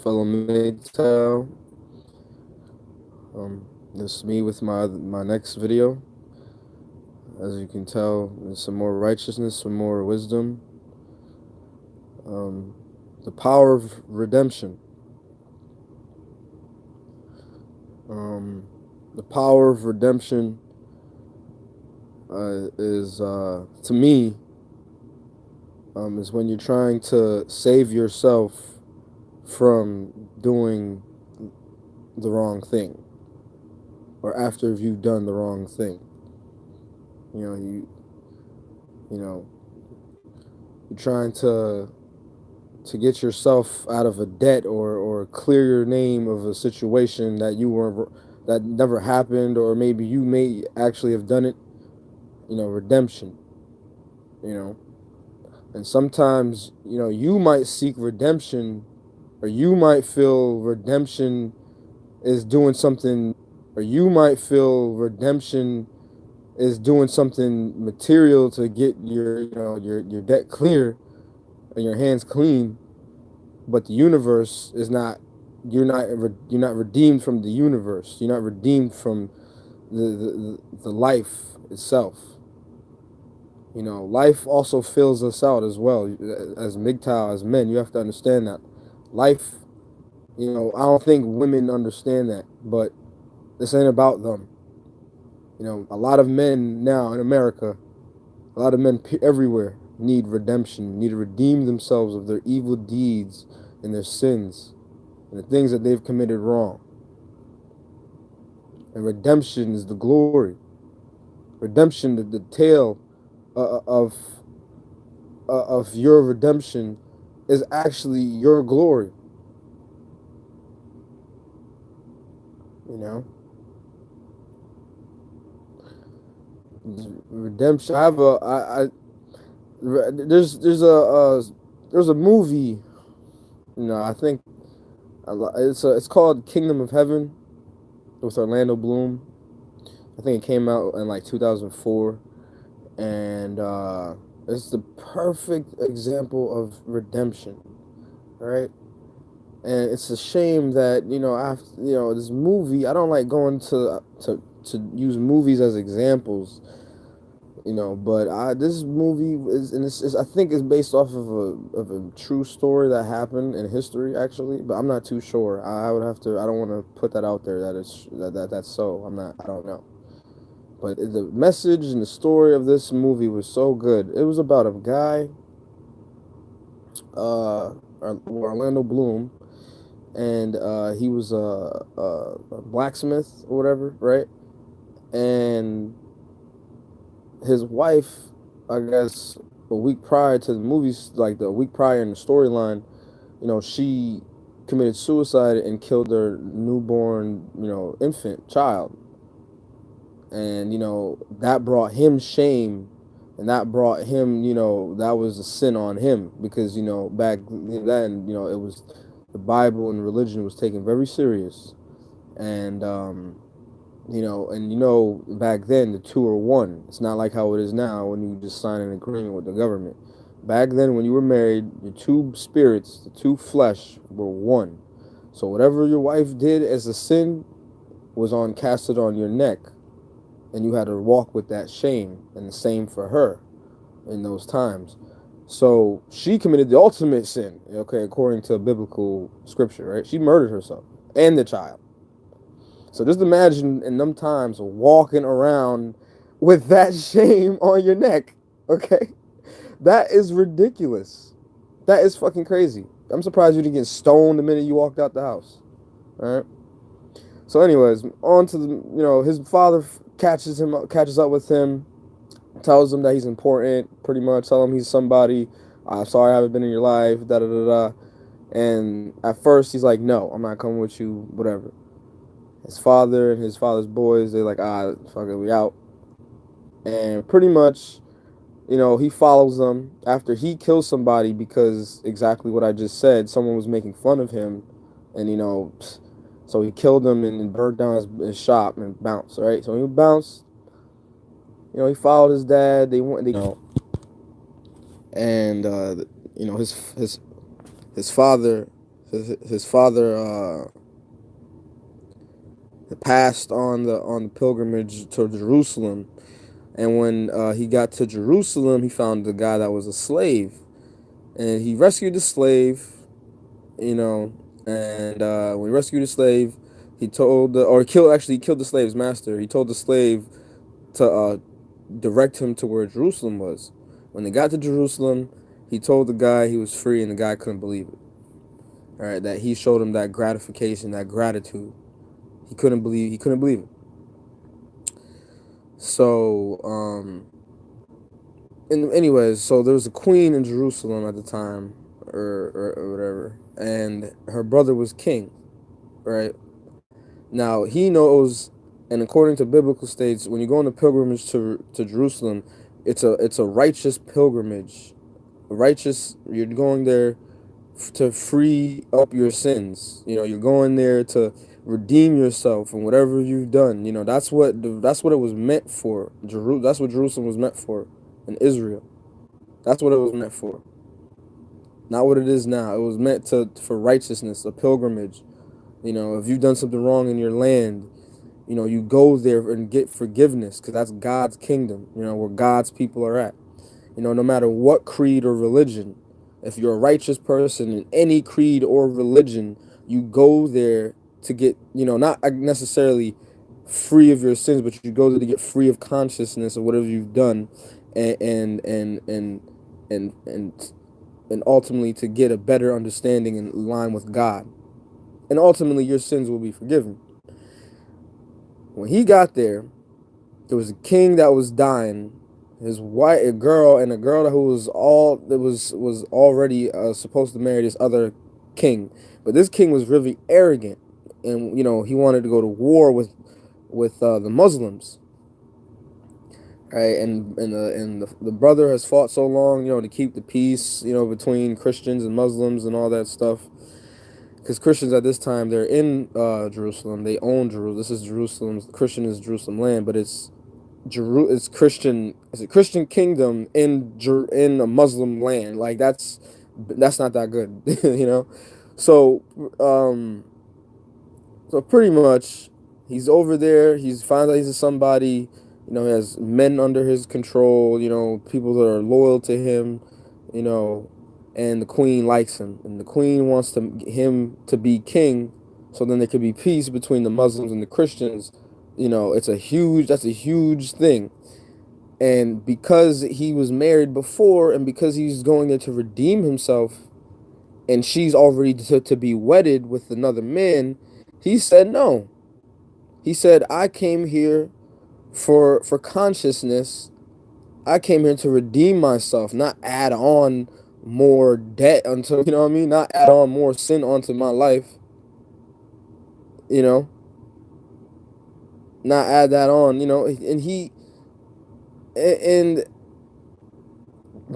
fellow Mgtow. This is me with my next video. As you can tell, there's some more righteousness, some more wisdom. Um, the power of redemption. Um, the power of redemption is, to me, is when you're trying to save yourself from doing the wrong thing, or after you've done the wrong thing. You know, you know, you're trying to get yourself out of a debt, or clear your name of a situation that never happened, or maybe you may actually have done it. Redemption. You know, and sometimes you might seek redemption, or you might feel redemption is doing something, or you might feel redemption is doing something material to get your debt clear and your hands clean. But the universe is not. You're not redeemed from the universe. You're not redeemed from the life itself. Life also fills us out as well. As Mgtow, as men, you have to understand that life. I don't think women understand that, but this ain't about them. A lot of men now in America, a lot of men everywhere need redemption, need to redeem themselves of their evil deeds and their sins and the things that they've committed wrong. And redemption is the glory. Redemption, the tale of your redemption is actually your glory. You know, redemption. I have a there's a movie. I think it's called Kingdom of Heaven with Orlando Bloom. I think it came out in like 2004, and it's the perfect example of redemption, right? And it's a shame that after this movie, I don't like going to use movies as examples, but this movie is, and I think it's based off of a true story that happened in history, actually, but I'm not too sure. I would have to. I don't want to put that out there that's so. I don't know. But the message and the story of this movie was so good. It was about a guy, Orlando Bloom, and he was a blacksmith or whatever, right? And his wife, I guess, a week prior to the movies, like the week prior in the storyline, she committed suicide and killed their newborn, infant child. And, that brought him shame, and that brought him, that was a sin on him, because, back then, it was, the Bible and religion was taken very serious. And, back then the two are one. It's not like how it is now when you just sign an agreement with the government. Back then, when you were married, the two spirits, the two flesh, were one. So whatever your wife did as a sin was casted on your neck, and you had to walk with that shame. And the same for her in those times. So she committed the ultimate sin, okay, according to biblical scripture, right? She murdered herself and the child. So just imagine in them times walking around with that shame on your neck, okay? That is ridiculous. That is fucking crazy. I'm surprised you didn't get stoned the minute you walked out the house. All right. So, anyways, on to his father catches up with him, tells him that he's important, pretty much. Tell him he's somebody. I'm sorry I haven't been in your life. Da da da da. And at first he's like, no, I'm not coming with you. Whatever. His father and his father's boys, they're like, fuck it, we out. And pretty much, he follows them after he kills somebody, because exactly what I just said, someone was making fun of him, and so he killed him and burned down his shop and bounced, right? So he bounced, he followed his dad. They went, and his father His father passed on the pilgrimage to Jerusalem, and when he got to Jerusalem, he found the guy that was a slave, and he rescued the slave, you know, and when he rescued the slave, he told the or killed actually he killed the slave's master. He told the slave to direct him to where Jerusalem was. When they got to Jerusalem, he told the guy he was free, and the guy couldn't believe it. All right, that he showed him that gratification, that gratitude. He couldn't believe it. So, and anyways, so there was a queen in Jerusalem at the time, or whatever, and her brother was king, right? Now he knows, and according to biblical states, when you go on a pilgrimage to Jerusalem, it's a righteous pilgrimage, righteous. You're going there to free up your sins. You know, you're going there to redeem yourself from whatever you've done. You know, that's what it was meant for. That's what Jerusalem was meant for in Israel. That's what it was meant for. Not what it is now. It was meant to for righteousness, a pilgrimage. You know, if you've done something wrong in your land, you know, you go there and get forgiveness because that's God's kingdom, you know, where God's people are at. You know, no matter what creed or religion, if you're a righteous person in any creed or religion, you go there to get, you know, not necessarily free of your sins, but you go there to get free of consciousness of whatever you've done, and and and and and and, and ultimately to get a better understanding in line with God, and ultimately your sins will be forgiven. When he got there was a king that was dying. His wife, a girl who was was already supposed to marry this other king, but this king was really arrogant, and you know he wanted to go to war with the Muslims, right? And the brother has fought so long, you know, to keep the peace, you know, between Christians and Muslims and all that stuff. Because Christians at this time they're in Jerusalem, they own Jerusalem. This is Jerusalem's Christian is Jerusalem land, but it's Christian. It's a Christian kingdom in a Muslim land. Like that's not that good, you know. So so pretty much, he's over there. He's found out he's somebody. You know, he has men under his control. You know, people that are loyal to him. You know, and the queen likes him, and the queen wants him to be king, so then there could be peace between the Muslims and the Christians. You know, that's a huge thing. And because he was married before, and because he's going there to redeem himself, and she's already to be wedded with another man, he said no. He said, I came here for consciousness. I came here to redeem myself, not add on more debt until, you know what I mean? Not add on more sin onto my life, you know? Not add that on, you know? And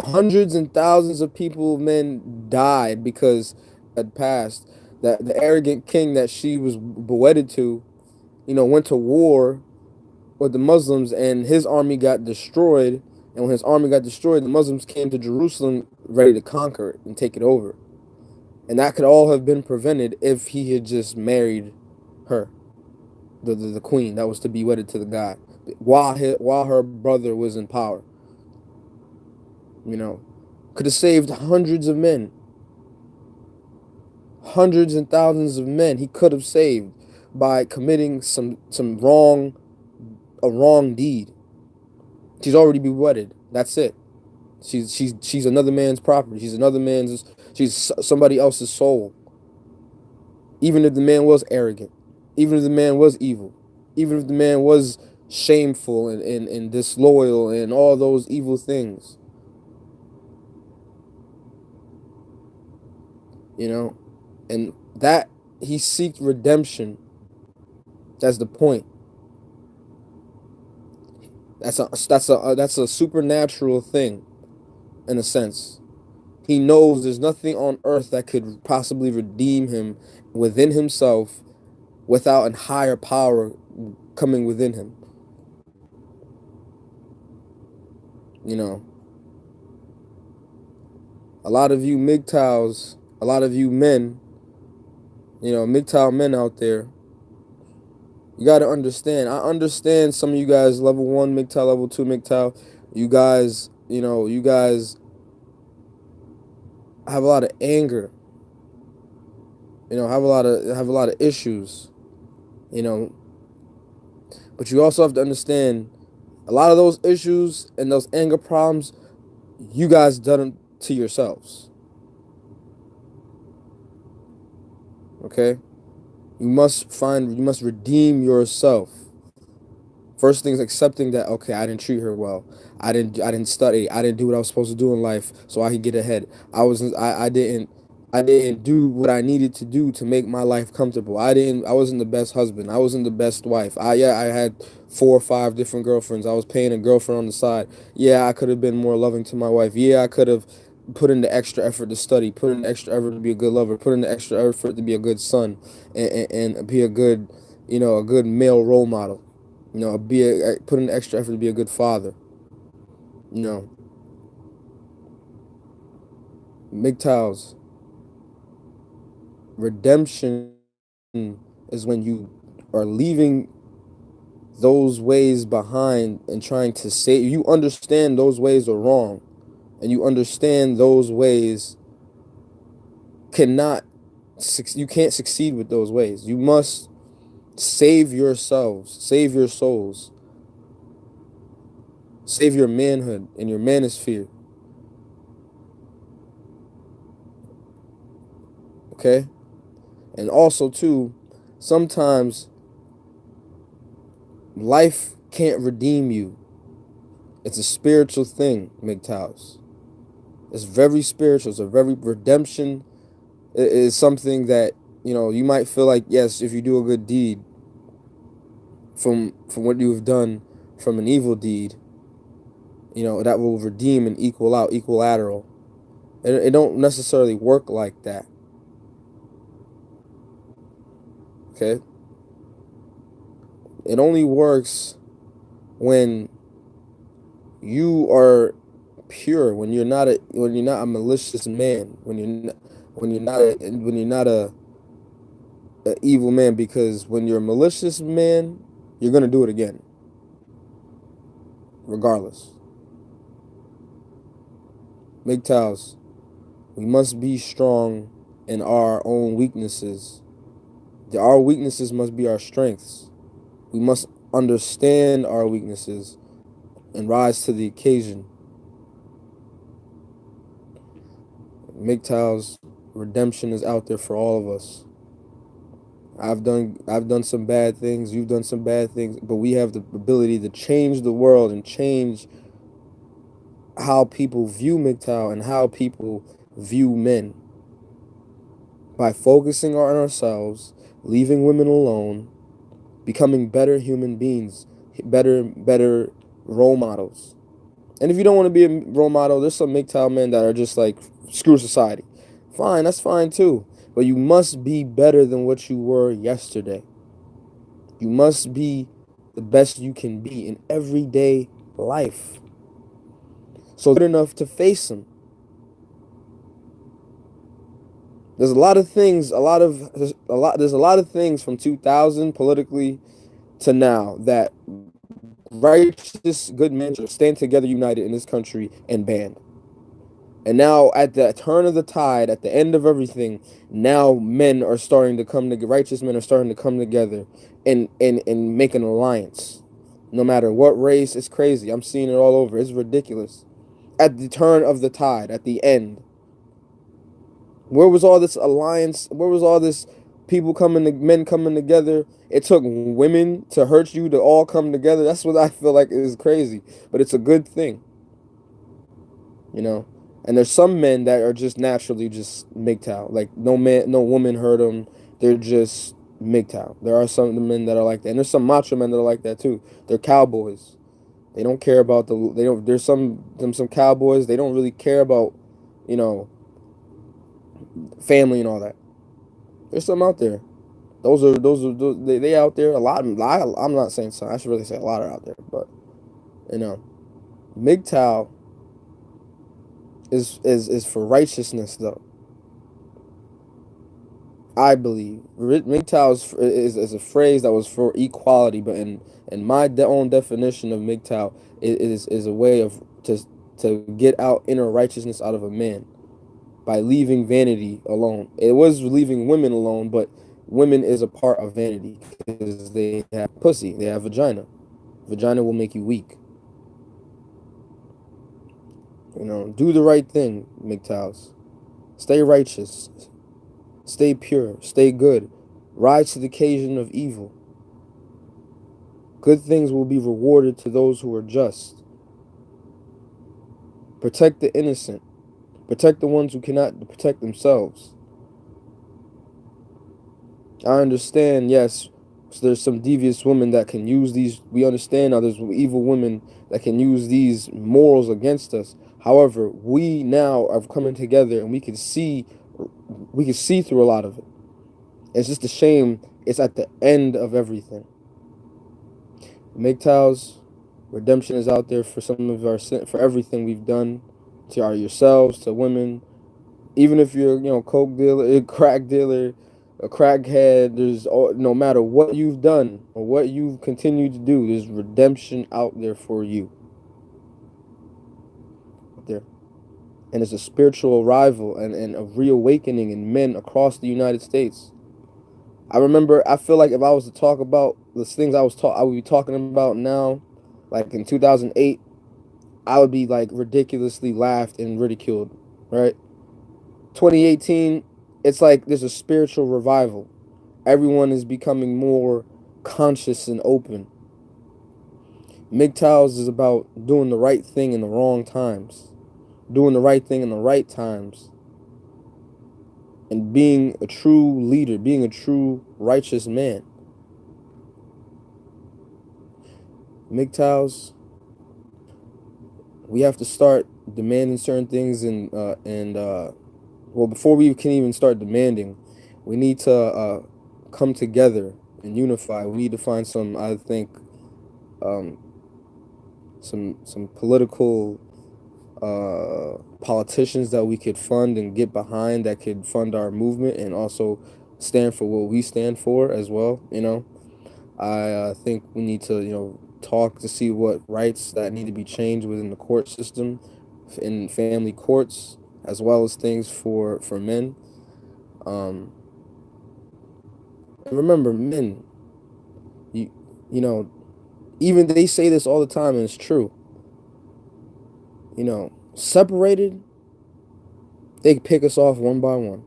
hundreds and thousands of people, men, died because had passed. That the arrogant king that she was wedded to, you know, went to war with the Muslims, and his army got destroyed. And when his army got destroyed, the Muslims came to Jerusalem ready to conquer it and take it over. And that could all have been prevented if he had just married her, the queen that was to be wedded to the guy, while her brother was in power. You know, could have saved hundreds of men, hundreds and thousands of men. He could have saved by committing some a wrong deed. She's already be wedded. That's it. She's another man's property. She's somebody else's soul. Even if the man was arrogant, even if the man was evil, even if the man was shameful and disloyal and all those evil things, you know, and that he seeked redemption. That's the point. That's a supernatural thing in a sense. He knows there's nothing on earth that could possibly redeem him within himself without a higher power coming within him. You know, a lot of you Mgtows, a lot of you men, MGTOW men out there, you got to understand. I understand some of you guys level 1 MGTOW, level 2 MGTOW. You guys have a lot of anger. Have a lot of issues. You know, but you also have to understand a lot of those issues and those anger problems, you guys done them to yourselves. Okay? You must redeem yourself. First thing is accepting that, okay, I didn't treat her well. I didn't study. I didn't do what I was supposed to do in life so I could get ahead. I didn't do what I needed to do to make my life comfortable. I wasn't the best husband. I wasn't the best wife. I had 4 or 5 different girlfriends. I was paying a girlfriend on the side. Yeah, I could have been more loving to my wife. Yeah, I could have put in the extra effort to study, put in the extra effort to be a good lover, put in the extra effort to be a good son, and be a good male role model. Put in the extra effort to be a good father. You know, MGTOW's redemption is when you are leaving those ways behind and trying to save. You understand those ways are wrong, and you understand those ways cannot. You can't succeed with those ways. You must save yourselves, save your souls, save your manhood and your manosphere. Okay, and also too, sometimes life can't redeem you. It's a spiritual thing, MGTOWs. It's very spiritual. It's a very redemption is something that you might feel like, yes, if you do a good deed from what you have done from an evil deed, that will redeem and equal out, equilateral. It don't necessarily work like that. Okay, it only works when you are pure, when you're not a malicious man, when you're not a evil man, because when you're a malicious man, you're gonna do it again, regardless. MGTOWs, we must be strong in our own weaknesses. Our weaknesses must be our strengths. We must understand our weaknesses and rise to the occasion. MGTOW's redemption is out there for all of us. I've done some bad things, you've done some bad things, but we have the ability to change the world and change how people view Mgtow and how people view men by focusing on ourselves, leaving women alone, becoming better human beings, better role models. And if you don't want to be a role model, there's some Mgtow men that are just like, screw society. Fine, that's fine too. But you must be better than what you were yesterday. You must be the best you can be in everyday life. So good enough to face them. There's a lot of things, there's a lot of things from 2000 politically to now that righteous good men should stand together united in this country and banned. And now at the turn of the tide, at the end of everything, now men are starting to come together, righteous men are starting to come together and make an alliance. No matter what race, it's crazy. I'm seeing it all over. It's ridiculous. At the turn of the tide, at the end, where was all this alliance? Where was all this men coming together? It took women to hurt you to all come together. That's what I feel like is crazy. But it's a good thing, you know. And there's some men that are just naturally just MGTOW. Like no man, no woman hurt them. They're just MGTOW. There are some men that are like that, and there's some macho men that are like that too. They're cowboys. They don't care about They don't. There's some cowboys. They don't really care about, you know, family and all that. There's some out there. They out there. A lot. I'm not saying some. I should really say a lot are out there. But you know, MGTOW is for righteousness though. I believe Mgtow is a phrase that was for equality, but in my own definition of Mgtow, it is a way of to get out inner righteousness out of a man by leaving vanity alone. It was leaving women alone, but women is a part of vanity because they have pussy, they have vagina. Vagina will make you weak. You know, do the right thing, MGTOWs. Stay righteous, stay pure, stay good. Rise to the occasion of evil. Good things will be rewarded to those who are just. Protect the innocent. Protect the ones who cannot protect themselves. I understand, yes, there's some devious women that can use these. We understand now there's evil women that can use these morals against us. However, we now are coming together and we can see through a lot of it. It's just a shame it's at the end of everything. MGTOW's redemption is out there for some of our sin, for everything we've done to our yourselves, to women. Even if you're, coke dealer, a crack dealer, a crackhead, no matter what you've done or what you've continued to do, there's redemption out there for you. Out there. And it's a spiritual arrival and a reawakening in men across the United States. I remember, I feel like if I was to talk about the things I would be talking about now, like in 2008, I would be like ridiculously laughed and ridiculed, right? 2018, it's like there's a spiritual revival. Everyone is becoming more conscious and open. MGTOWs is about doing the right thing in the wrong times, doing the right thing in the right times, and being a true leader, being a true righteous man. MGTOWs, we have to start demanding certain things well, before we can even start demanding, we need to come together and unify. We need to find some, I think, um, some political politicians that we could fund and get behind that could fund our movement and also stand for what we stand for as well. I think we need to talk to see what rights that need to be changed within the court system, in family courts, as well as things for men. Um, and remember, men, you you know, even they say this all the time, and it's true. Separated, they pick us off one by one.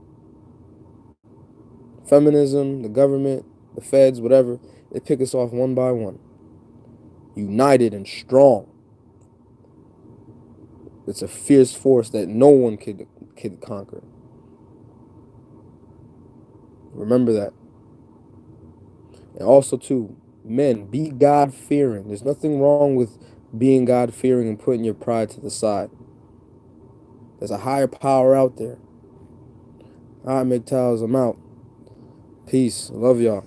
Feminism, the government, the feds, whatever, they pick us off one by one. United and strong. It's a fierce force that no one could conquer. Remember that. And also, too, men, be God-fearing. There's nothing wrong with being God-fearing and putting your pride to the side. There's a higher power out there. All right, MGTOWs, I'm out. Peace. Love y'all.